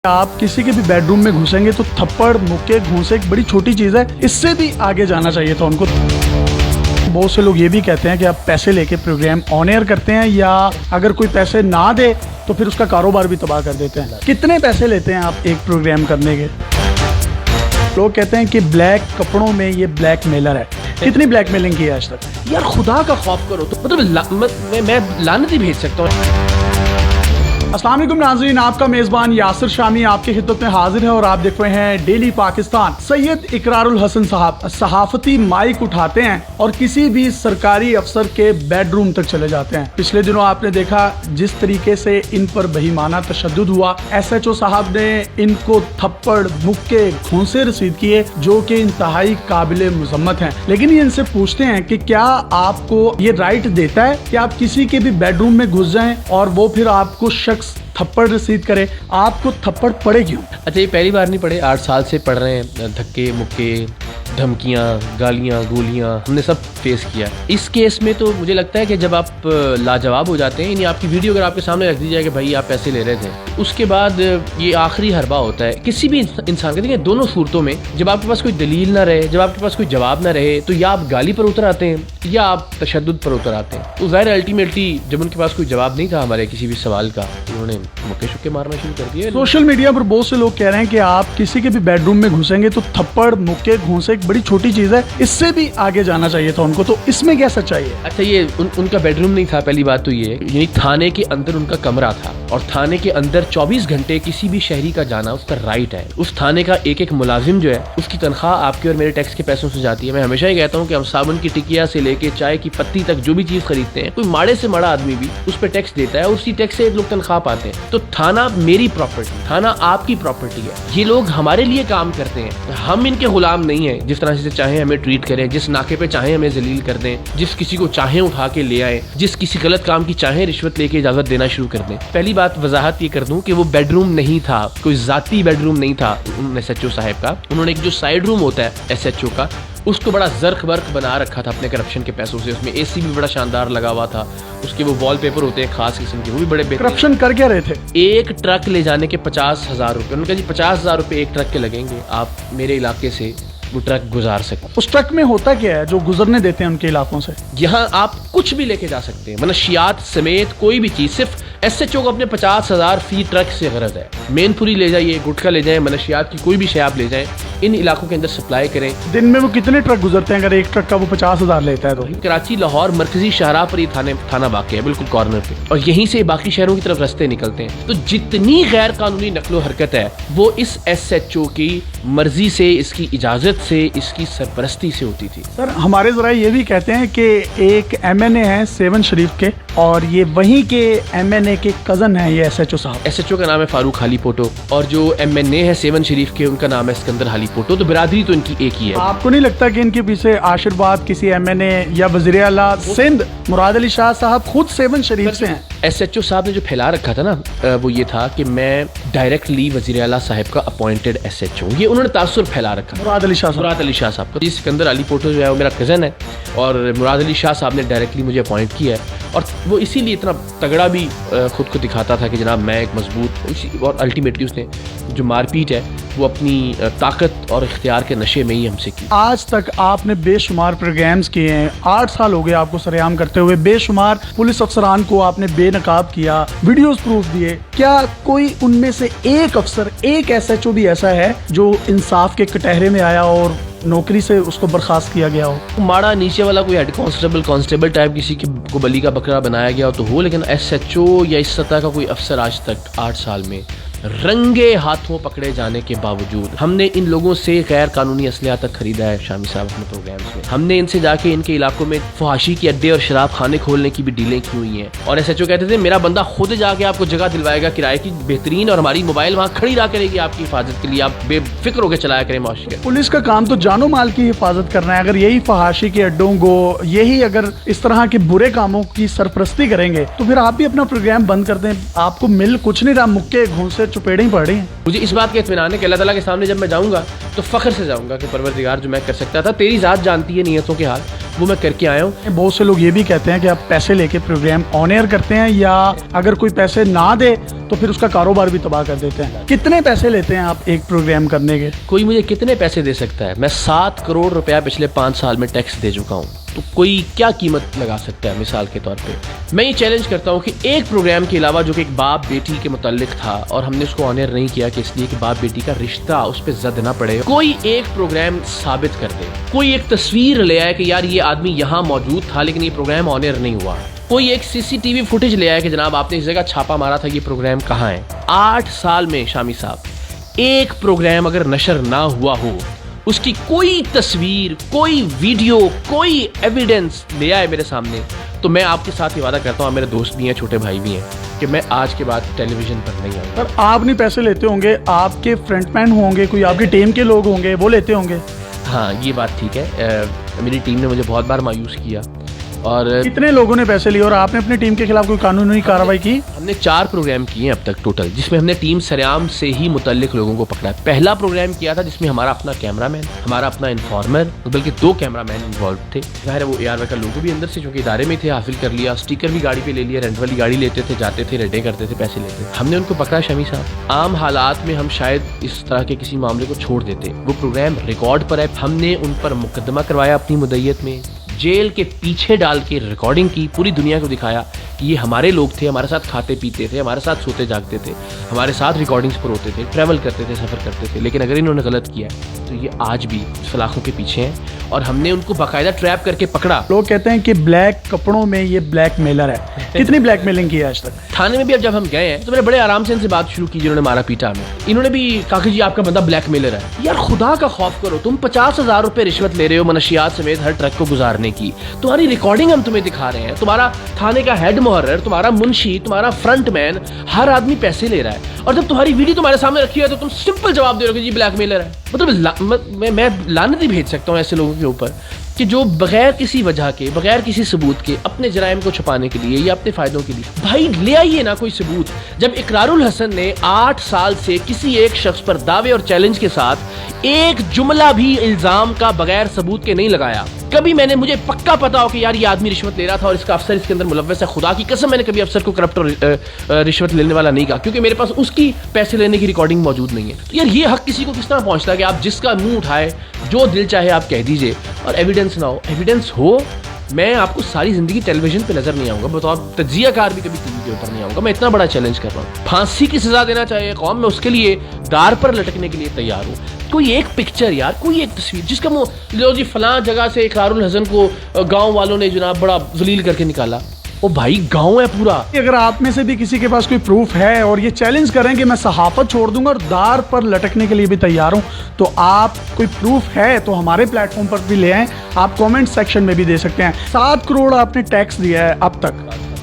آپ کسی کے بھی بیڈ روم میں گھسیں گے تو تھپڑ مکے گھونسے ایک بڑی چھوٹی چیز ہے، اس سے بھی آگے جانا چاہیے تھا ان کو۔ بہت سے لوگ یہ بھی کہتے ہیں کہ آپ پیسے لے کے پروگرام آن ایئر کرتے ہیں، یا اگر کوئی پیسے نہ دے تو پھر اس کا کاروبار بھی تباہ کر دیتے ہیں۔ کتنے پیسے لیتے ہیں آپ ایک پروگرام کرنے کے؟ لوگ کہتے ہیں کہ بلیک کپڑوں میں یہ بلیک میلر ہے۔ کتنی بلیک میلنگ کی ہے آج تک؟ یار خدا کا خوف کرو تو مطلب میں لعنت ہی بھیج سکتا ہوں۔ السلام علیکم ناظرین، آپ کا میزبان یاسر شامی آپ کی خدمت میں حاضر ہے اور آپ دیکھ رہے ہیں ڈیلی پاکستان۔ سید اقرار الحسن صاحب صحافتی مائک اٹھاتے ہیں اور کسی بھی سرکاری افسر کے بیڈ روم تک چلے جاتے ہیں۔ پچھلے دنوں آپ نے دیکھا جس طریقے سے ان پر بہیمانہ تشدد ہوا، ایس ایچ او صاحب نے ان کو تھپڑ مکے گھونسے رسید کیے جو کہ انتہائی قابل مذمت ہیں۔ لیکن یہ ان سے پوچھتے ہیں کہ کیا آپ کو یہ رائٹ دیتا ہے کہ آپ کسی کے بھی بیڈ روم میں گھس جائیں اور وہ پھر آپ کو شخص تھپڑ رسید کرے؟ آپ کو تھپڑ پڑے کیوں؟ اچھا یہ پہلی بار نہیں پڑھے، 8 سال سے پڑھ رہے ہیں۔ دھکے مکے، دھمکیاں، گالیاں گولیاں ہم نے سب فیس کیا۔ اس کیس میں تو مجھے لگتا ہے کہ جب آپ لاجواب ہو جاتے ہیں، یعنی آپ کی ویڈیو اگر آپ کے سامنے رکھ دی جائے کہ بھائی آپ پیسے لے رہے تھے، اس کے بعد یہ آخری حربہ ہوتا ہے کسی بھی انسان کا۔ دیکھیں دونوں صورتوں میں جب آپ کے پاس کوئی دلیل نہ رہے، جب آپ کے پاس کوئی جواب نہ رہے، تو یا آپ گالی پر اتر آتے ہیں یا آپ تشدد پر اتر آتے ہیں۔ تو ظاہر الٹیمیٹلی جب ان کے پاس کوئی جواب نہیں تھا ہمارے کسی بھی سوال کا، انہوں نے مکے شکے مارنا شروع کر دیا۔ سوشل میڈیا پر بہت سے لوگ کہہ رہے ہیں کہ آپ کسی کے بھی بیڈ روم میں گھسیں گے تو تھپڑ مکے گھونسے ایک بڑی چھوٹی چیز ہے، اس سے بھی آگے جانا چاہیے تھا ان کو۔ تو اس میں کیا سچائی ہے؟ اچھا یہ ان کا بیڈ روم نہیں تھا، پہلی بات تو یہ ہے، یعنی تھانے کے اندر ان کا کمرہ تھا، اور تھانے کے اندر 24 گھنٹے کسی بھی شہری کا جانا اس کا رائٹ ہے۔ اس تھانے کا ایک ایک ملازم جو ہے اس کی تنخواہ آپ کے اور میرے ٹیکس کے پیسوں سے جاتی ہے۔ میں ہمیشہ یہ کہتا ہوں کہ ہم صابن کی ٹکیا سے لے کے چائے کی پتی تک جو بھی چیز خریدتے ہیں، کوئی ماڑے سے ماڑا آدمی بھی اس پہ ٹیکس دیتا ہے، اسی ٹیکس سے ایک لوگ تنخواہ پاتے ہیں۔ تو تھانہ میری پراپرٹی، تھانہ آپ کی پراپرٹی ہے۔ یہ لوگ ہمارے لیے کام کرتے ہیں، ہم ان کے غلام نہیں ہیں۔ جس طرح سے چاہیں ہمیں ٹریٹ کریں، جس ناکے پہ چاہیں ہمیں ذلیل کر دیں، جس کسی کو چاہیں اٹھا کے لے آئیں، جس کسی غلط کام کی چاہیں رشوت لے کے اجازت دینا شروع کر دیں۔ پہلی بات وضاحت یہ کر دوں کہ وہ بیڈ روم نہیں تھا، کوئی ذاتی بیڈ روم نہیں تھا ایس ایچ او صاحب کا۔ انہوں نے ایک جو سائڈ روم ہوتا ہے ایس ایچ او کا، اس کو بڑا زرق برق بنا رکھا تھا اپنے کرپشن کے پیسوں سے۔ اس میں اے سی بھی بڑا شاندار لگا ہوا تھا، اس کے وہ وال پیپر ہوتے ہیں خاص قسم کے، وہ بھی بڑے بہترین۔ کرپشن کر کیا رہے تھے؟ ایک ٹرک لے جانے کے 50,000 روپے، انہوں نے کہا جی 50,000 روپے ایک ٹرک کے لگیں گے، آپ میرے علاقے سے وہ ٹرک گزار سکیں۔ اس ٹرک میں ہوتا کیا ہے جو گزرنے دیتے ہیں ان کے علاقوں سے؟ یہاں آپ کچھ بھی لے کے جا سکتے ہیں، منشیات سمیت کوئی بھی چیز۔ صرف ایس ایچ او کو اپنے 50,000 فی ٹرک سے غرض ہے۔ مین پوری لے جائیے، گٹکا لے جائیں، منشیات کی کوئی بھی شے آپ لے جائیں، ان علاقوں کے اندر سپلائی کریں۔ دن میں وہ کتنے ٹرک گزرتے ہیں اگر ایک ٹرک کا وہ 50,000 لیتا ہے تو؟ کراچی لاہور مرکزی شاہراہ پر یہ تھانہ واقع ہے، بالکل کارنر پہ، اور یہیں سے باقی شہروں کی طرف رستے نکلتے ہیں۔ تو جتنی غیر قانونی نقل و حرکت ہے وہ اس ایس ایچ او کی مرضی سے، اس کی اجازت سے، اس کی سرپرستی سے ہوتی تھی۔ سر ہمارے ذرائع یہ بھی کہتے ہیں کہ ایک ایم این اے ہیں سیون شریف کے، اور یہ وہیں کے ایم این اے کے کزن ہیں یہ ایس ایچ او صاحب۔ ایس ایچ او کا نام ہے فاروق حالی پوٹو، اور جو ایم این اے ہے سیون شریف کے ان کا نام ہے اسکندر حالی پوٹو۔ تو برادری تو ان کی ایک ہی ہے۔ آپ کو نہیں لگتا کہ ان کے پیچھے آشرواد کسی ایم این اے یا وزیر اعلیٰ سندھ مراد علی شاہ صاحب خود سیون شریف سے ہیں؟ ایس ایچ او صاحب نے جو پھیلا رکھا تھا نا وہ یہ تھا کہ میں ڈائریکٹلی وزیر اعلیٰ صاحب کا اپوائنٹڈ ایس ایچ او، یہ انہوں نے تاثر پھیلا رکھا مراد علی شاہ صاحب۔ مراد علی شاہ صاحب کا۔ یہ سکندر علی پوٹو جو ہے وہ میرا کزن ہے، اور مراد علی شاہ صاحب نے ڈائریکٹلی مجھے اپوائنٹ کیا ہے، اور وہ اسی لیے اتنا تگڑا بھی خود کو دکھاتا تھا کہ جناب میں ایک مضبوط، اور الٹیمیٹلی اس نے جو مار پیٹ ہے وہ اپنی طاقت اور اختیار کے نشے میں ہی ہم سے کی۔ آج تک آپ نے بے شمار پروگرامز کیے ہیں، 8 سال ہو گئے آپ کو سرعام کرتے ہوئے، بے شمار پولیس افسران کو آپ نے بے نقاب کیا، ویڈیوز پروف دیے۔ کیا کوئی ان میں سے ایک افسر، ایک ایس ایچ او بھی ایسا ہے جو انصاف کے کٹہرے میں آیا اور نوکری سے اس کو برخاست کیا گیا ہو؟ ماڑا نیچے والا کوئی ہیڈ کانسٹیبل ٹائپ کسی کو بلی کا بکرا بنایا گیا ہو تو ہو، لیکن ایس ایچ او یا اس سطح کا کوئی افسر آج تک 8 سال میں رنگے ہاتھوں پکڑے جانے کے باوجود ہم نے ان لوگوں سے غیر قانونی اسلحہ تک خریدا ہے۔ شامی صاحب اپنے پروگرامز میں ہم نے ان سے جا کے ان کے علاقوں میں فحاشی کے اڈے اور شراب خانے کھولنے کی بھی ڈیلیں کی ہوئی ہیں، اور ایس ایچ او کہتے تھے میرا بندہ خود جا کے آپ کو جگہ دلوائے گا کرائے کی بہترین، اور ہماری موبائل وہاں کھڑی رہا کرے گی آپ کی حفاظت کے لیے، آپ بے فکر ہو کے چلایا کریں معاشرے۔ پولیس کا کام تو جان و مال کی حفاظت کرنا ہے، اگر یہی فحاشی کے اڈوں کو، یہی اگر اس طرح کے برے کاموں کی سرپرستی کریں گے تو پھر آپ بھی اپنا پروگرام بند کر دیں، آپ کو مل کچھ نہیں رہا، مکے گھونسے چپیڑیں ہی پڑ رہی ہیں۔ مجھے اس بات کا اطمینان ہے کہ اللہ تعالیٰ کے سامنے جب میں جاؤں گا تو فخر سے جاؤں گا کہ پروردگار جو میں کر سکتا تھا، تیری ذات جانتی ہے نیتوں کے حال، وہ میں کر کے آیا ہوں. بہت سے لوگ یہ بھی کہتے ہیں کہ آپ پیسے لے کے پروگرام آن ایئر کرتے ہیں یا اگر کوئی پیسے نہ دے تو پھر اس کا کاروبار بھی تباہ کر دیتے ہیں. کتنے پیسے لیتے ہیں آپ ایک پروگرام کرنے کے؟ کوئی مجھے کتنے پیسے دے سکتا ہے؟ میں 7 کروڑ روپیہ پچھلے 5 سال میں ٹیکس دے چکا ہوں. تو کوئی کیا قیمت لگا سکتا ہے؟ مثال کے طور پہ میں یہ چیلنج کرتا ہوں کہ ایک پروگرام کے علاوہ جو کہ ایک باپ بیٹی کے متعلق تھا اور ہم نے اس کو آنر نہیں کیا کہ اس لیے کہ باپ بیٹی کا رشتہ اس پہ زد نہ پڑے، کوئی ایک پروگرام ثابت کر دے، کوئی ایک تصویر لے آئے کہ یار یہ آدمی یہاں موجود تھا لیکن یہ پروگرام آنر نہیں ہوا، کوئی ایک CCTV فوٹیج لے آئے کہ جناب آپ نے اس جگہ چھاپا مارا تھا، یہ پروگرام کہاں ہے. 8 سال میں شامی صاحب ایک پروگرام اگر نشر نہ ہوا ہو، اس کی کوئی تصویر، کوئی ویڈیو، کوئی ایویڈنس لے آئے میرے سامنے، تو میں آپ کے ساتھ یہ وعدہ کرتا ہوں، میرے دوست بھی ہیں، چھوٹے بھائی بھی ہیں، کہ میں آج کے بعد ٹیلی ویژن پر نہیں آؤں گا. سر آپ نہیں پیسے لیتے ہوں گے، آپ کے فرنٹ مین ہوں گے، کوئی آپ کی ٹیم کے لوگ ہوں گے، وہ لیتے ہوں گے. ہاں یہ بات ٹھیک ہے. میری ٹیم نے مجھے بہت بار مایوس کیا. اور کتنے لوگوں نے پیسے لیے اور آپ نے اپنی ٹیم کے خلاف کوئی قانونی کارروائی کی؟ ہم نے 4 پروگرام کیے ہیں اب تک ٹوٹل، جس میں ہم نے ٹیم سریام سے ہی متعلق لوگوں کو پکڑا ہے. پہلا پروگرام کیا تھا جس میں ہمارا اپنا کیمرہ مین، ہمارا اپنا انفارمر، بلکہ 2 کیمرہ مین انوالو تھے. ظاہر ہے وہ ARY کا لوگو بھی اندر سے چونکہ ادارے میں تھے حاصل کر لیا، اسٹیکر بھی گاڑی پہ لے لیا، رینٹ والی گاڑی لیتے تھے، جاتے تھے، ریڈیں کرتے تھے، پیسے لیتے تھے. ہم نے ان کو پکڑا شمی صاحب. عام حالات میں ہم شاید اس طرح کے کسی معاملے کو چھوڑ دیتے. وہ پروگرام ریکارڈ پر ہے، ہم نے ان پر مقدمہ کروایا اپنی مدعیت میں، جیل کے پیچھے ڈال کے ریکارڈنگ کی، پوری دنیا کو دکھایا کہ یہ ہمارے لوگ تھے، ہمارے ساتھ کھاتے پیتے تھے، ہمارے ساتھ سوتے جاگتے تھے، ہمارے ساتھ ریکارڈنگز پر ہوتے تھے، ٹریول کرتے تھے، سفر کرتے تھے. لیکن اگر انہوں نے غلط کیا ہے تو یہ آج بھی سلاخوں کے پیچھے ہیں اور ہم نے ان کو باقاعدہ ٹریپ کر کے پکڑا. لوگ کہتے ہیں کہ بلیک کپڑوں میں یہ بلیک میلر ہے. کتنی بلیک میلنگ کی ہے آج تک؟ تھانے میں بھی اب جب ہم گئے ہیں تو میں نے بڑے آرام سے ان سے بات شروع کی جنہوں نے مارا پیٹا ہمیں. انہوں نے بھی کہا کہ جی آپ کا بندہ بلیک میلر ہے. یار خدا کا خوف کرو، تم 50,000 روپے رشوت لے رہے ہو منشیات سمیت ہر ٹرک کو گزارنے کی، تمہاری ریکارڈنگ ہم تمہیں دکھا رہے ہیں، تمہارا تھانے کا ہیڈ محرر، تمہارا منشی، تمہارا فرنٹ مین، ہر آدمی پیسے لے رہا ہے، اور جب تمہاری ویڈیو تمہارے سامنے رکھی ہے تو تم سمپل جواب دے رہے ہو کہ جی بلیک میلر ہے. مطلب میں لعنت ہی بھیج سکتا ہوں ایسے لوگوں کے اوپر کہ جو بغیر کسی وجہ کے، بغیر کسی ثبوت کے اپنے جرائم کو چھپانے کے لیے یا اپنے فائدوں کے لیے. بھائی لے آئیے نا کوئی ثبوت. جب اقرار الحسن نے 8 سال سے کسی ایک شخص پر دعوے اور چیلنج کے ساتھ ایک جملہ بھی الزام کا بغیر ثبوت کے نہیں لگایا، کبھی مجھے پکا پتا ہو کہ یار یہ آدمی رشوت لے رہا تھا اور اس کا افسر اس کے اندر ملوث ہے، خدا کی قسم میں نے کبھی افسر کو کرپٹ اور رشوت لینے والا نہیں کہا، کیونکہ میرے پاس اس کی پیسے لینے کی ریکارڈنگ موجود نہیں ہے. تو یار یہ حق کسی کو کس طرح پہنچتا ہے کہ آپ جس کا منہ اٹھائے، جو دل چاہے آپ کہہ دیجئے اور ایویڈنس نہ ہو. ایویڈنس ہو، میں آپ کو ساری زندگی ٹیلی ویژن پہ نظر نہیں آؤں گا، بطور تجزیہ کار بھی کبھی ٹی وی کے اوپر نہیں آؤں گا. میں اتنا بڑا چیلنج کر رہا ہوں. پھانسی کی سزا دینا چاہیے قوم، میں اس کے لیے دار پر لٹکنے کے لیے تیار ہوں. کوئی ایک پکچر یار، کوئی ایک تصویر جس کا لو جی فلاں جگہ سے اقرار الحسن کو گاؤں والوں نے جناب بڑا ذلیل کر کے نکالا. او بھائی گاؤں ہے پورا. اگر آپ میں سے بھی کسی کے پاس کوئی پروف ہے اور یہ چیلنج کریں کہ میں صحافت چھوڑ دوں گا اور دار پر لٹکنے کے لیے بھی تیار ہوں، تو آپ کوئی پروف ہے تو ہمارے پلیٹ فارم پر بھی لے آئیں. آپ کامنٹ سیکشن میں بھی دے سکتے ہیں. 7 کروڑ آپ نے ٹیکس دیا ہے اب تک،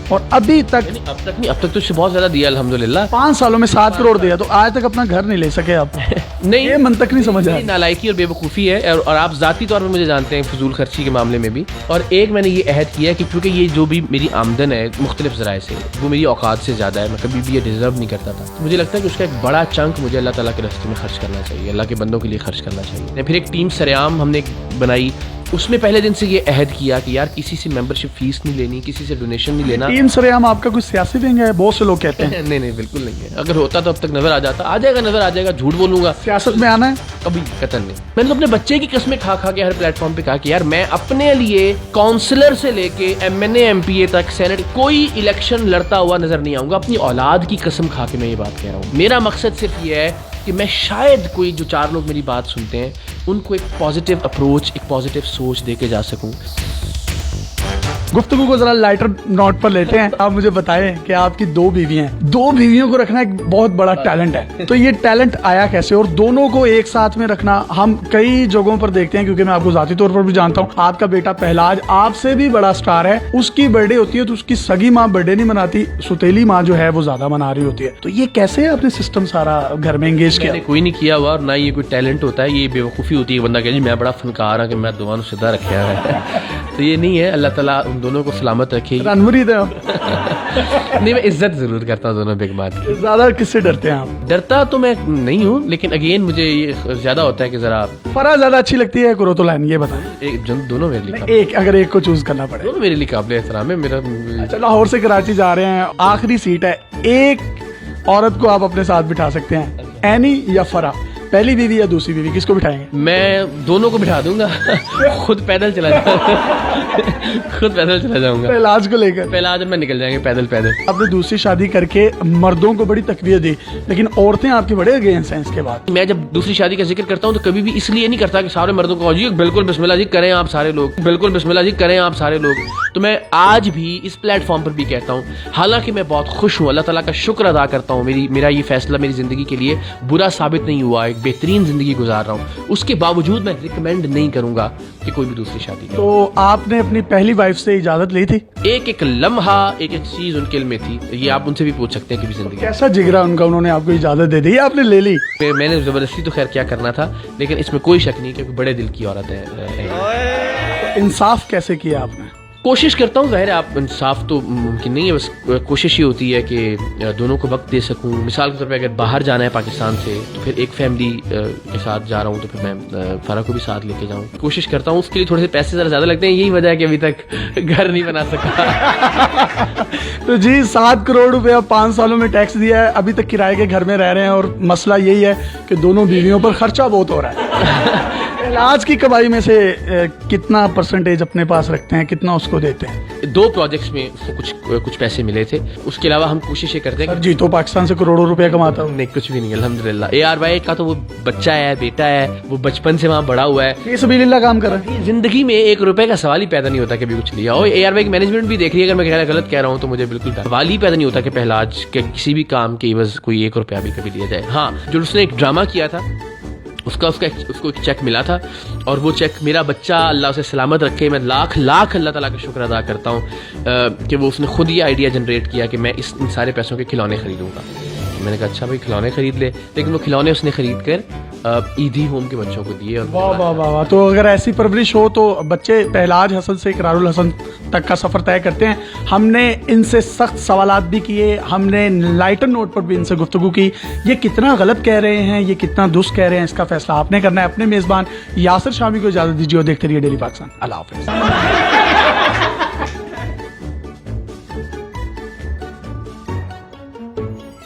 اور ابھی تک اب تک نہیں، اب تک تو اس سے بہت زیادہ دیا الحمدللہ. 5 سالوں میں 7 کروڑ دیا، تو آج تک اپنا گھر نہیں لے سکے آپ. نہیں، یہ منطق نہیں سمجھ میری نالائکی اور بے وقوفی ہے، اور آپ ذاتی طور پر مجھے جانتے ہیں فضول خرچی کے معاملے میں بھی. اور ایک میں نے یہ عہد کیا ہے کہ کیونکہ یہ جو بھی میری آمدن ہے مختلف ذرائع سے، وہ میری اوقات سے زیادہ ہے، میں کبھی بھی یہ ڈیزرو نہیں کرتا تھا. مجھے لگتا ہے کہ اس کا ایک بڑا چنک مجھے اللہ تعالیٰ کے راستے میں خرچ کرنا چاہیے، اللہ کے بندوں کے لیے خرچ کرنا چاہیے. پھر ایک ٹیم سریام ہم نے بنائی، اس میں پہلے دن سے یہ عہد کیا کہ یار کسی سے ممبرشپ فیس نہیں لینی، کسی سے ڈونیشن نہیں لینا. ٹیم سریام آپ کا کوئی سیاسی ونگ ہے؟ بہت سے لوگ کہتے ہیں. نہیں بالکل نہیں ہے. اگر ہوتا تو اب تک نظر آ جاتا، آ جائے گا، نظر آ جائے گا. جھوٹ بولوں گا سیاست میں آنا ہے؟ کبھی قتل نہیں. میں نے تو اپنے بچے کی قسمیں کھا کے ہر پلیٹ فارم پہ کہا کہ یار میں اپنے لیے کاؤنسلر سے لے کے MNA MP تک سینٹ کوئی الیکشن لڑتا ہوا نظر نہیں آؤں گا. اپنی اولاد کی قسم کھا کے میں یہ بات کہہ رہا ہوں. میرا مقصد صرف یہ ہے کہ میں شاید کوئی جو 4 لوگ میری بات سنتے ہیں ان کو ایک پازیٹیو اپروچ، ایک پازیٹیو سوچ دے کے جا سکوں. گفتگو کو ذرا لائٹر نوٹ پر لیتے ہیں. آپ مجھے بتائیں کہ آپ کی 2 بیویاں ہیں. 2 بیویوں کو رکھنا ایک بہت بڑا ٹیلنٹ ہے. تو یہ ٹیلنٹ آیا کیسے، اور دونوں کو ایک ساتھ میں رکھنا؟ ہم کئی جگہوں پر دیکھتے ہیں، کیونکہ میں آپ کو ذاتی طور پر بھی جانتا ہوں. آپ کا بیٹا پہلاج آپ سے بھی بڑا سٹار ہے، اس کی برتھ ڈے ہوتی ہے تو اس کی سگی ماں برتھ ڈے نہیں مناتی، ستیلی ماں جو ہے وہ زیادہ منا رہی ہوتی ہے. تو یہ کیسے آپ نے سسٹم سارا گھر میں انگیج کیا؟ میں نے کوئی نہیں کیا ہوا، اور نہ یہ کوئی ٹیلنٹ ہوتا ہے. یہ بے وقوفی ہوتی ہے بندہ کہ جی میں بڑا فنکار ہوں کہ میں دونوں سیدھا رکھا ہے. تو یہ نہیں ہے. اللہ تعالیٰ ان دونوں کو سلامت رکھے. رنمرید ہے. نہیں میں عزت ضرور کرتا ہوں دونوں بگ ماں کی. زیادہ کس سے ڈرتے ہیں آپ؟ ڈرتا تو میں نہیں ہوں لیکن اگین مجھے یہ زیادہ ہوتا ہے کہ ذرا فرح زیادہ اچھی لگتی ہے کرو تو لائن یہ بتائیں. دونوں میرے لیے ایک اگر ایک کو چوز کرنا پڑے. دونوں میرے لیے قابل احترام ہے. میرا اچھا لاہور سے کراچی جا رہے ہیں, آخری سیٹ ہے, ایک عورت کو آپ اپنے ساتھ بٹھا سکتے ہیں, اینی یا فرح, پہلی بیوی یا دوسری بیوی, کس کو بٹھائیں گے؟ میں دونوں کو بٹھا دوں گا. خود پیدل چلا جاؤں گا. علاج کو لے کر پہلا جب میں نکل جائیں گے پیدل. آپ نے دوسری شادی کر کے مردوں کو بڑی تقویت دی, لیکن عورتیں آپ کے بڑے اگینسٹ ہیں اس کے بعد. میں جب دوسری شادی کا ذکر کرتا ہوں تو کبھی بھی اس لیے نہیں کرتا کہ سارے مردوں کو جی بالکل بسم اللہ جی کریں آپ سارے لوگ, بالکل بسم اللہ جی کریں آپ سارے لوگ. تو میں آج بھی اس پلیٹ فارم پر بھی کہتا ہوں, حالانکہ میں بہت خوش ہوں, اللہ تعالیٰ کا شکر ادا کرتا ہوں, میرا یہ فیصلہ میری زندگی کے لیے برا ثابت نہیں ہوا, ایک بہترین زندگی گزار رہا ہوں. اس کے باوجود میں ریکمینڈ نہیں کروں گا کہ کوئی بھی دوسری شادی کرے. تو آپ نے اپنی پہلی وائف سے اجازت لی تھی؟ ایک لمحہ ایک چیز ان کے علم میں تھی, یہ آپ ان سے بھی پوچھ سکتے ہیں کبھی زندگی. کیسا جگرا ان کا, انہوں نے آپ کو اجازت دے دی, آپ نے لے لی؟ میں نے زبردستی تو خیر کیا کرنا تھا, لیکن اس میں کوئی شک نہیں کہ بڑے دل کی عورت ہے. انصاف کیسے کیا آپ نے؟ کوشش کرتا ہوں, ظاہر ہے آپ انصاف تو ممکن نہیں ہے, بس کوشش یہ ہوتی ہے کہ دونوں کو وقت دے سکوں. مثال کے طور پہ اگر باہر جانا ہے پاکستان سے تو پھر ایک فیملی کے ساتھ جا رہا ہوں تو پھر میں فرح کو بھی ساتھ لے کے جاؤں. کوشش کرتا ہوں, اس کے لیے تھوڑے سے پیسے ذرا زیادہ لگتے ہیں, یہی وجہ ہے کہ ابھی تک گھر نہیں بنا سکا. تو جی 7 کروڑ روپیہ 5 سالوں میں ٹیکس دیا ہے, ابھی تک کرائے کے گھر میں رہ رہے ہیں, اور مسئلہ یہی ہے کہ دونوں بیویوں پر خرچہ بہت ہو رہا ہے. علاج کی کمائی میں سے کتنا پرسنٹیج اپنے پاس رکھتے ہیں, کتنا اس کو دیتے ہیں؟ 2 پروجیکٹس میں اس کو کچھ پیسے ملے تھے, اس کے علاوہ ہم کوشش یہ کرتے ہیں کہ جی تو پاکستان سے کروڑوں روپے کماتا ہوں. نہیں کچھ بھی نہیں الحمدللہ. AR کا تو وہ بچہ ہے, بیٹا ہے, وہ بچپن سے وہاں بڑا ہوا ہے, یہ سبیل اللہ کام کر رہا ہے. زندگی میں 1 روپے کا سوال ہی پیدا نہیں ہوتا کبھی کچھ لیا. اور AR کی مینجمنٹ بھی دیکھ رہی ہے, اگر میں غلط کہہ رہا ہوں تو مجھے بالکل سوال ہی پیدا نہیں ہوتا کہ پہلا آج کہ کسی بھی کام کے عوض کوئی 1 روپیہ بھی کبھی دیا جائے. ہاں جو اس نے ایک ڈرامہ کیا تھا اس کو ایک چیک ملا تھا, اور وہ چیک میرا بچہ اللہ اسے سلامت رکھے, میں لاکھ اللہ تعالیٰ کا شکر ادا کرتا ہوں کہ وہ اس نے خود یہ آئیڈیا جنریٹ کیا کہ میں ان سارے پیسوں کے کھلونے خریدوں گا. میں نے کہا اچھا بھائی کھلونے خرید لے, لیکن وہ کھلونے اس نے خرید کر عیدی ہوم کے بچوں کو دیے. اور واہ واہ واہ واہ. تو اگر ایسی پرورش ہو تو بچے پہلاج حسن سے اقرار الحسن تک کا سفر طے کرتے ہیں. ہم نے ان سے سخت سوالات بھی کیے, ہم نے لائٹر نوٹ پر بھی ان سے گفتگو کی. یہ کتنا غلط کہہ رہے ہیں, یہ کتنا درست کہہ رہے ہیں, اس کا فیصلہ آپ نے کرنا ہے. اپنے میزبان یاسر شامی کو اجازت دیجیے اور دیکھتے رہیے ڈیلی پاکستان. اللہ حافظ.